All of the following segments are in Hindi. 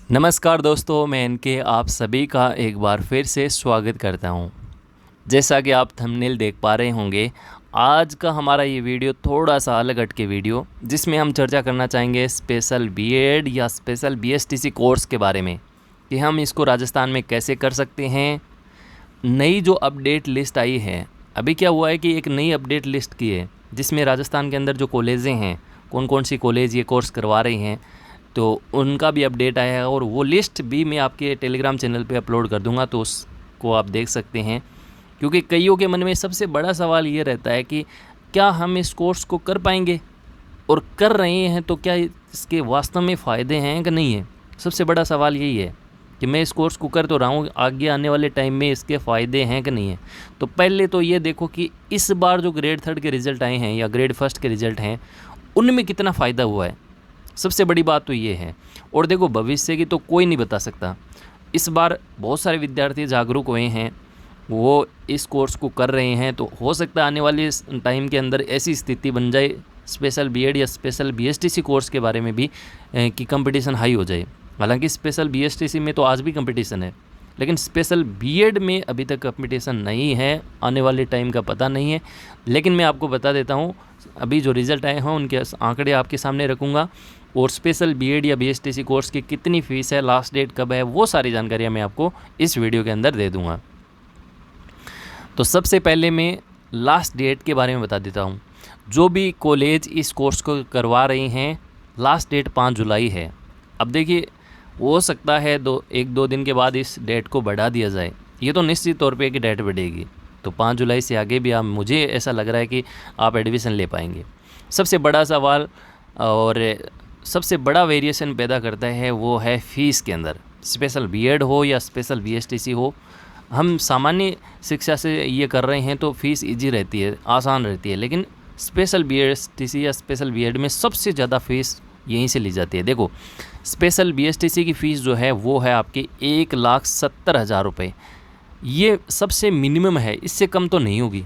नमस्कार दोस्तों, मैं इनके आप सभी का एक बार फिर से स्वागत करता हूं। जैसा कि आप थंबनेल देख पा रहे होंगे, आज का हमारा ये वीडियो थोड़ा सा अलग हट के वीडियो, जिसमें हम चर्चा करना चाहेंगे स्पेशल बीएड या स्पेशल बीएसटीसी कोर्स के बारे में कि हम इसको राजस्थान में कैसे कर सकते हैं। नई जो अपडेट लिस्ट आई है, अभी क्या हुआ है कि एक नई अपडेट लिस्ट की है जिसमें राजस्थान के अंदर जो कॉलेजें हैं, कौन कौन सी कॉलेज ये कोर्स करवा रही हैं, तो उनका भी अपडेट आया है और वो लिस्ट भी मैं आपके टेलीग्राम चैनल पे अपलोड कर दूंगा, तो उसको आप देख सकते हैं। क्योंकि कईयों के मन में सबसे बड़ा सवाल ये रहता है कि क्या हम इस कोर्स को कर पाएंगे, और कर रहे हैं तो क्या इसके वास्तव में फ़ायदे हैं कि नहीं है। सबसे बड़ा सवाल यही है कि मैं इस कोर्स को कर तो रहा हूँ, आगे आने वाले टाइम में इसके फ़ायदे हैं कि नहीं है। तो पहले तो ये देखो कि इस बार जो ग्रेड 3 के रिज़ल्ट आए हैं या ग्रेड 1 के रिज़ल्ट हैं, उनमें कितना फ़ायदा हुआ है। सबसे बड़ी बात तो ये है। और देखो, भविष्य की तो कोई नहीं बता सकता। इस बार बहुत सारे विद्यार्थी जागरूक हुए हैं, वो इस कोर्स को कर रहे हैं, तो हो सकता है आने वाले टाइम के अंदर ऐसी स्थिति बन जाए स्पेशल बीएड या स्पेशल बीएसटीसी कोर्स के बारे में भी कि कंपटीशन हाई हो जाए। हालांकि स्पेशल बीएसटीसी में तो आज भी कंपटीशन है, लेकिन स्पेशल बीएड में अभी तक कंपटीशन नहीं है, आने वाले टाइम का पता नहीं है। लेकिन मैं आपको बता देता हूँ, अभी जो रिज़ल्ट आए हैं उनके आंकड़े आपके सामने रखूँगा, और स्पेशल बीएड या बीएसटीसी कोर्स की कितनी फ़ीस है, लास्ट डेट कब है, वो सारी जानकारियाँ मैं आपको इस वीडियो के अंदर दे दूँगा। तो सबसे पहले मैं लास्ट डेट के बारे में बता देता हूँ। जो भी कॉलेज इस कोर्स को करवा रही हैं, लास्ट डेट 5 जुलाई है। अब देखिए, हो सकता है 1-2 दिन के बाद इस डेट को बढ़ा दिया जाए, ये तो निश्चित तौर पे कि डेट बढ़ेगी, तो 5 जुलाई से आगे भी मुझे ऐसा लग रहा है कि आप एडमिशन ले पाएंगे। सबसे बड़ा सवाल और सबसे बड़ा वेरिएशन पैदा करता है वो है फ़ीस के अंदर। स्पेशल बीएड हो या स्पेशल बीएसटीसी हो, हम सामान्य शिक्षा से ये कर रहे हैं तो फ़ीस ईजी रहती है, आसान रहती है, लेकिन स्पेशल बीएसटीसी या स्पेशल बीएड में सबसे ज़्यादा फ़ीस यहीं से ली जाती है। देखो, स्पेशल बीएसटीसी की फ़ीस जो है वो है आपकी 1,70,000 रुपये। ये सबसे मिनिमम है, इससे कम तो नहीं होगी,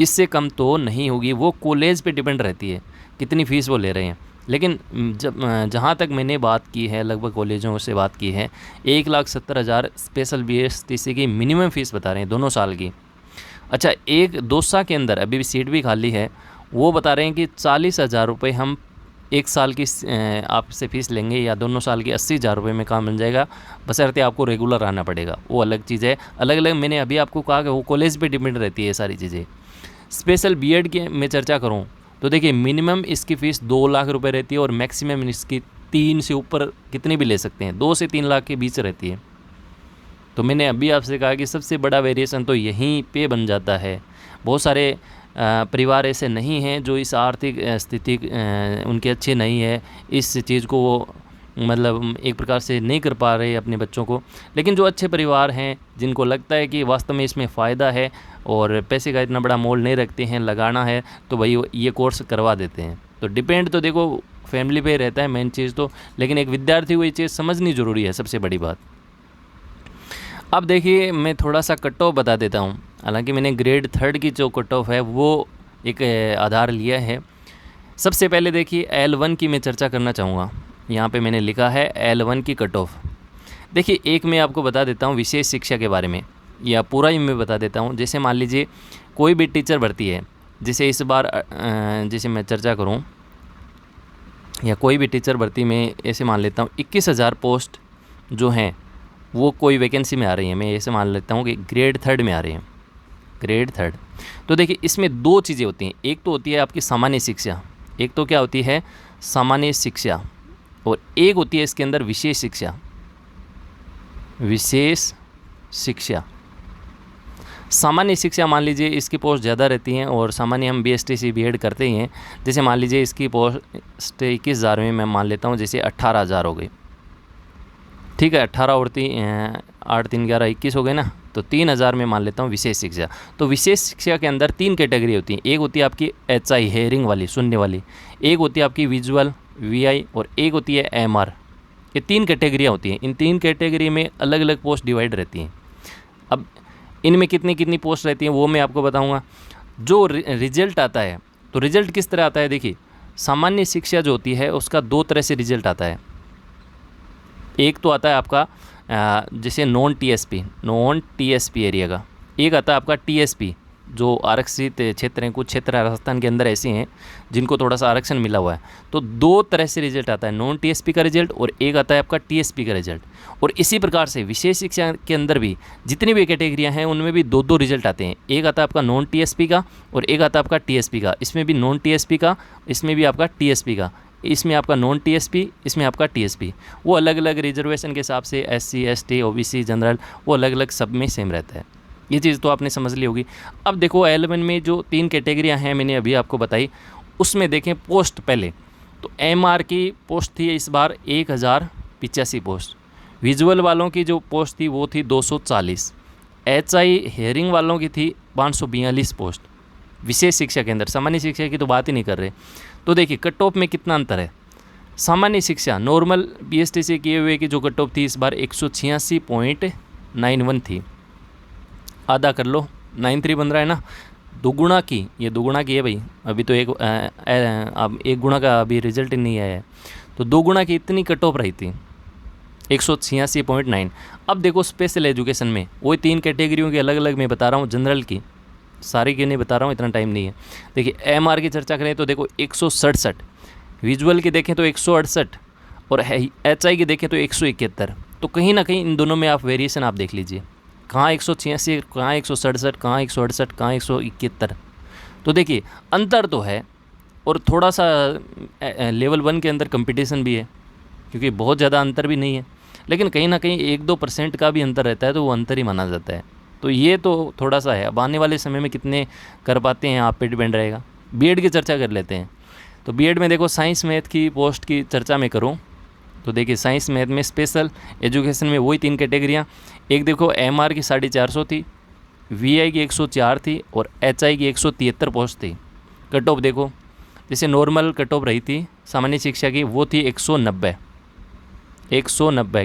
इससे कम तो नहीं होगी। वो कॉलेज पे डिपेंड रहती है कितनी फ़ीस वो ले रहे हैं। लेकिन जहाँ तक मैंने बात की है, लगभग कॉलेजों से बात की है, 1,70,000 स्पेशल बीएसटीसी की मिनिमम फ़ीस बता रहे हैं दोनों साल की। अच्छा, एक दोसा के अंदर अभी भी सीट भी खाली है, वो बता रहे हैं कि 40,000 रुपये हम एक साल की आपसे फ़ीस लेंगे, या दोनों साल की 80,000 रुपये में काम मिल जाएगा, बशर्ते आपको रेगुलर आना पड़ेगा, वो अलग चीज़ है। अलग अलग मैंने अभी आपको कहा कि वो कॉलेज पे डिपेंड रहती है ये सारी चीज़ें। स्पेशल बीएड की मैं चर्चा करूँ तो देखिए, मिनिमम इसकी फ़ीस 2 लाख रुपए रहती है, और मैक्सिमम इसकी 3 से ऊपर कितने भी ले सकते हैं, 2 से 3 लाख के बीच रहती है। तो मैंने अभी आपसे कहा कि सबसे बड़ा वेरिएशन तो यहीं पे बन जाता है। बहुत सारे परिवार ऐसे नहीं हैं जो इस आर्थिक स्थिति उनकी अच्छी नहीं है, इस चीज़ को वो मतलब एक प्रकार से नहीं कर पा रहे अपने बच्चों को। लेकिन जो अच्छे परिवार हैं, जिनको लगता है कि वास्तव में इसमें फ़ायदा है और पैसे का इतना बड़ा मोल नहीं रखते हैं, लगाना है, तो भाई ये कोर्स करवा देते हैं। तो डिपेंड तो देखो फैमिली पे रहता है मेन चीज़ तो, लेकिन एक विद्यार्थी को ये चीज़ समझनी ज़रूरी है, सबसे बड़ी बात। अब देखिए, मैं थोड़ा सा कट ऑफ बता देता हूँ। हालांकि मैंने ग्रेड 3 की जो कट ऑफ है वो एक आधार लिया है। सबसे पहले देखिए, L1 की मैं चर्चा करना चाहूँगा। यहाँ पे मैंने लिखा है L1 की कट ऑफ। देखिए, एक मैं आपको बता देता हूँ विशेष शिक्षा के बारे में, या पूरा ही मैं बता देता हूँ। जैसे मान लीजिए कोई भी टीचर भर्ती है, जैसे इस बार जैसे मैं चर्चा करूँ, या कोई भी टीचर भर्ती में ऐसे मान लेता हूँ 21,000 पोस्ट जो हैं वो कोई वैकेंसी में आ रही है। मैं ऐसे मान लेता हूँ कि ग्रेड 3 में आ रही हैं, ग्रेड 3। तो देखिए, इसमें 2 चीज़ें होती हैं। एक तो होती है आपकी सामान्य शिक्षा, एक तो क्या होती है सामान्य शिक्षा, और एक होती है इसके अंदर विशेष शिक्षा। विशेष शिक्षा, सामान्य शिक्षा मान लीजिए इसकी पोस्ट ज़्यादा रहती हैं, और सामान्य हम बीएसटीसी बीएड करते ही हैं। जैसे मान लीजिए इसकी पोस्ट 21,000 में मैं मान लेता हूँ, जैसे 18,000 हो गई, ठीक है। 18 और 8 3 11 21 हो गए ना, तो 3,000 में मान लेता हूँ विशेष शिक्षा। तो विशेष शिक्षा के अंदर 3 कैटेगरी होती हैं। एक होती है आपकी HI हेयरिंग वाली, सुनने वाली, एक होती है आपकी विजुअल VI, और एक होती है MR। ये 3 कैटेगरियाँ होती हैं। इन 3 कैटेगरी में अलग अलग पोस्ट डिवाइड रहती हैं। अब इनमें कितनी कितनी पोस्ट रहती हैं वो मैं आपको बताऊँगा। जो रिजल्ट आता है, तो रिजल्ट किस तरह आता है, देखिए, सामान्य शिक्षा जो होती है उसका 2 तरह से रिजल्ट आता है। एक तो आता है आपका जैसे नॉन टीएसपी एरिया का, एक आता है आपका टीएसपी जो आरक्षित क्षेत्र हैं। कुछ क्षेत्र राजस्थान के अंदर ऐसे हैं जिनको थोड़ा सा आरक्षण मिला हुआ है। तो दो तरह से रिजल्ट आता है, नॉन टीएसपी का रिजल्ट और एक आता है आपका टीएसपी का रिजल्ट। और इसी प्रकार से विशेष शिक्षा के अंदर भी जितनी भी कैटेगरियाँ हैं उनमें भी दो दो रिजल्ट आते हैं। एक आता है आपका नॉन टीएसपी का और एक आता है आपका टीएसपी का। इसमें भी नॉन टीएसपी का, इसमें भी आपका टीएसपी का, इसमें आपका नॉन टीएसपी, इसमें आपका टीएसपी। वो अलग अलग रिजर्वेशन के हिसाब से एससी, एसटी, ओबीसी, जनरल, वो अलग अलग सब में सेम रहता है। ये चीज़ तो आपने समझ ली होगी। अब देखो L1 में जो 3 कैटेगरियां हैं मैंने अभी आपको बताई, उसमें देखें पोस्ट पहले तो MR की पोस्ट थी इस बार 1085 पोस्ट, विजुअल वालों की जो पोस्ट थी वो थी 240, HI हेयरिंग वालों की थी 542 पोस्ट। विशेष शिक्षा के अंदर, सामान्य शिक्षा की तो बात ही नहीं कर रहे। तो देखिए कट ऑफ में कितना अंतर है। सामान्य शिक्षा नॉर्मल BST से किए हुए की जो कट ऑफ थी इस बार 186.91 थी, आधा कर लो, 93 बन रहा है ना। दोगुना की, ये दोगुना की है भाई, अभी तो अब एक गुना का अभी रिजल्ट ही नहीं आया है। तो दोगुना की इतनी कट ऑफ रही थी 186.9। अब देखो स्पेशल एजुकेशन में वही 3 कैटेगरियों की अलग अलग मैं बता रहा हूँ, जनरल की सारी की नहीं बता रहा हूँ, इतना टाइम नहीं है। देखिए MR की चर्चा करें तो देखो 167, विजुअल की देखें तो 168 और HI की देखें तो 171। तो कहीं ना कहीं इन दोनों में आप वेरिएशन आप देख लीजिए, कहाँ 186, कहाँ 167, कहाँ 168, कहाँ 171। तो देखिए अंतर तो है। और थोड़ा सा लेवल 1 के अंदर कंपटीशन भी है, क्योंकि बहुत ज़्यादा अंतर भी नहीं है, लेकिन कहीं ना कहीं 1-2% का भी अंतर रहता है, तो वो अंतर ही माना जाता है। तो ये तो थोड़ा सा है। अब आने वाले समय में कितने कर पाते हैं आप पे डिपेंड रहेगा। बीएड की चर्चा कर लेते हैं। तो बीएड में देखो साइंस मैथ की पोस्ट की चर्चा में करूँ तो देखिए साइंस मैथ में स्पेशल एजुकेशन में वही 3 कैटेगरियाँ। एक देखो MR की 450 थी, VI की 104 थी और HI की 173 पोस्ट थी। कट ऑफ देखो, जैसे नॉर्मल कट ऑफ रही थी सामान्य शिक्षा की वो थी 190।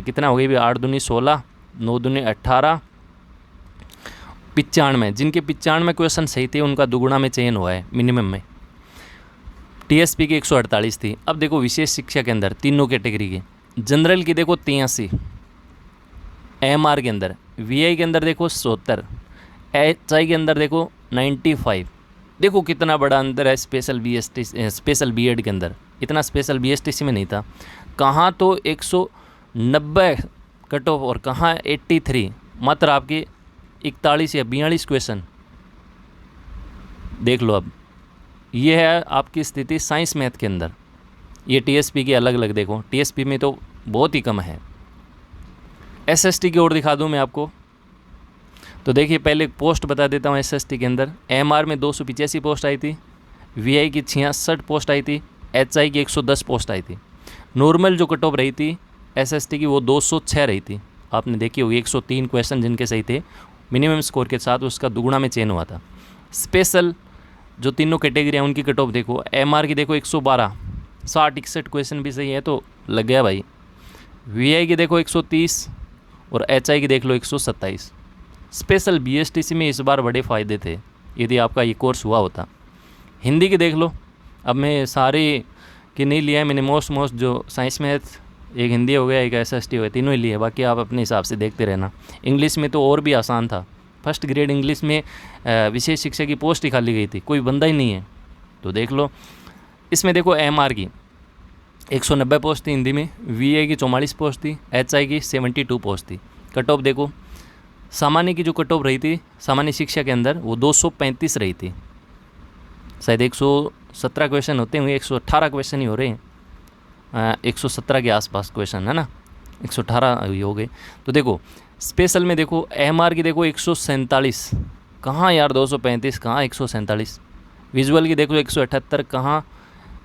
कितना हो गई भी, 8 दूनी 16, 9 दूनी 18, 95। जिनके 95 क्वेश्चन सही थे उनका दुगुना में चयन हुआ है मिनिमम में। TSP की 148 थी। अब देखो विशेष शिक्षा के अंदर तीनों कैटेगरी की, जनरल की देखो 83, MR के अंदर, VI के अंदर देखो 70, HI के अंदर देखो 95। देखो कितना बड़ा अंतर है स्पेशल BED के अंदर। इतना स्पेशल BSTC में नहीं था। कहाँ तो 190 कट ऑफ और कहाँ 83, मात्र आपके 41 या 42 क्वेश्चन। देख लो अब ये है आपकी स्थिति साइंस मैथ के अंदर। ये TSP की अलग अलग देखो, TSP में तो बहुत ही कम है। SST की ओर दिखा दूँ मैं आपको, तो देखिए पहले पोस्ट बता देता हूँ। SST के अंदर MR में 285 पोस्ट आई थी, VI की 66 पोस्ट आई थी, HI की 110 पोस्ट आई थी। नॉर्मल जो कट ऑफ रही थी SST की वो 206 रही थी। आपने देखी होगी 103 क्वेश्चन जिनके सही थे मिनिमम स्कोर के साथ, उसका दुगुना में चयन हुआ था। स्पेशल जो तीनों कैटेगरी हैं उनकी कट ऑफ देखो, MR की देखो 112, 60-61 क्वेश्चन भी सही है तो लग गया भाई। VI की देखो 130 और HI की देख लो 127। स्पेशल BSTC में इस बार बड़े फ़ायदे थे यदि आपका ये कोर्स हुआ होता। हिंदी की देख लो, अब मैं सारे की नहीं लिया है मैंने, मोस्ट जो साइंस मैथ, एक हिंदी हो गया, एक SST हो गया, तीनों ही लिए, बाकी आप अपने हिसाब से देखते रहना। इंग्लिश में तो और भी आसान था। फर्स्ट ग्रेड इंग्लिश में विशेष शिक्षा की पोस्ट ही खाली गई थी, कोई बंदा ही नहीं है। तो देख लो इसमें देखो MR की 190 पोस्ट थी हिंदी में, VI की 44 पोस्ट थी, HI की 72 पोस्ट थी। कट ऑफ देखो, सामान्य की जो कट ऑफ रही थी सामान्य शिक्षा के अंदर वो 235 रही थी। शायद 117 क्वेश्चन होते होंगे, 118 क्वेश्चन ही हो रहे हैं, 117 के आसपास क्वेश्चन है ना, 118 हो गए। तो देखो स्पेशल में देखो MR की देखो 147, कहाँ यार 235, कहाँ 147। विजुअल की देख लो 178, कहाँ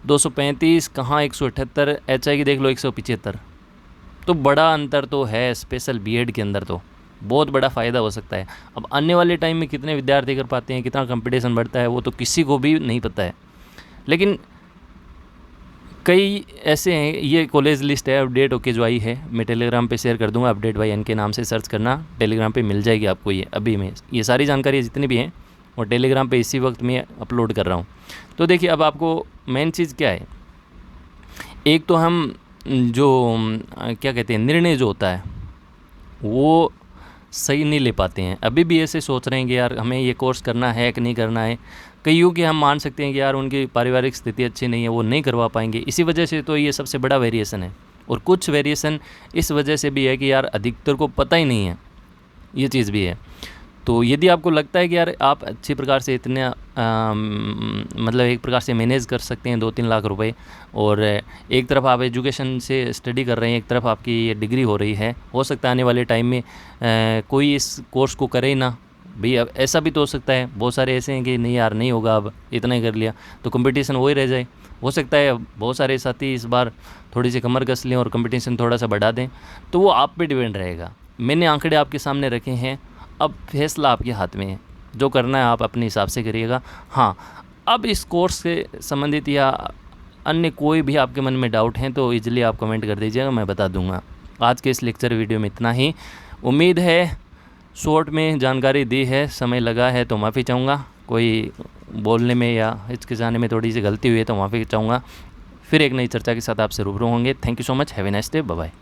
235, कहाँ 178। HI की देख लो 175। तो बड़ा अंतर तो है स्पेशल BED के अंदर, तो बहुत बड़ा फ़ायदा हो सकता है। अब आने वाले टाइम में कितने विद्यार्थी कर पाते हैं, कितना कंपटीशन बढ़ता है, वो तो किसी को भी नहीं पता है। लेकिन कई ऐसे हैं, ये कॉलेज लिस्ट है अपडेट होके जो आई है, मैं टेलीग्राम पे शेयर कर दूंगा, अपडेट बाय एन के नाम से सर्च करना, टेलीग्राम पे मिल जाएगी आपको। ये अभी मैं ये सारी जानकारी जितनी भी हैं और टेलीग्राम पे इसी वक्त मैं अपलोड कर रहा हूँ। तो देखिए अब आपको मेन चीज़ क्या है, एक तो हम जो क्या कहते हैं, निर्णय जो होता है वो सही नहीं ले पाते हैं। अभी भी ऐसे सोच रहे हैं कि यार हमें ये कोर्स करना है कि नहीं करना है। कईयों की हम मान सकते हैं कि यार उनकी पारिवारिक स्थिति अच्छी नहीं है, वो नहीं करवा पाएंगे, इसी वजह से तो ये सबसे बड़ा वेरिएशन है। और कुछ वेरिएशन इस वजह से भी है कि यार अधिकतर को पता ही नहीं है, ये चीज़ भी है। तो यदि आपको लगता है कि यार आप अच्छी प्रकार से इतने मतलब एक प्रकार से मैनेज कर सकते हैं 2-3 लाख रुपए, और एक तरफ आप एजुकेशन से स्टडी कर रहे हैं, एक तरफ आपकी ये डिग्री हो रही है, हो सकता है आने वाले टाइम में कोई इस कोर्स को करे ही ना। भाई अब ऐसा भी तो हो सकता है, बहुत सारे ऐसे हैं कि नहीं यार नहीं होगा, अब इतना ही कर लिया तो कंपटीशन वही रह जाए। हो सकता है बहुत सारे साथी इस बार थोड़ी सी कमर कस लें और कंपटीशन थोड़ा सा बढ़ा दें, तो वो आप पे डिपेंड रहेगा। मैंने आंकड़े आपके सामने रखे हैं, अब फैसला आपके हाथ में है, जो करना है आप अपने हिसाब से करिएगा। हाँ, अब इस कोर्स से संबंधित या अन्य कोई भी आपके मन में डाउट हैं तो ईजिली आप कमेंट कर दीजिएगा, मैं बता दूंगा। आज के इस लेक्चर वीडियो में इतना ही। उम्मीद है शॉर्ट में जानकारी दी है, समय लगा है तो माफ़ी चाहूँगा, कोई बोलने में या हिचकिचाने में थोड़ी सी गलती हुई है तो माफ़ी चाहूँगा। फिर एक नई चर्चा के साथ आपसे रूबरू होंगे। Thank you so much, have a nice day, bye bye.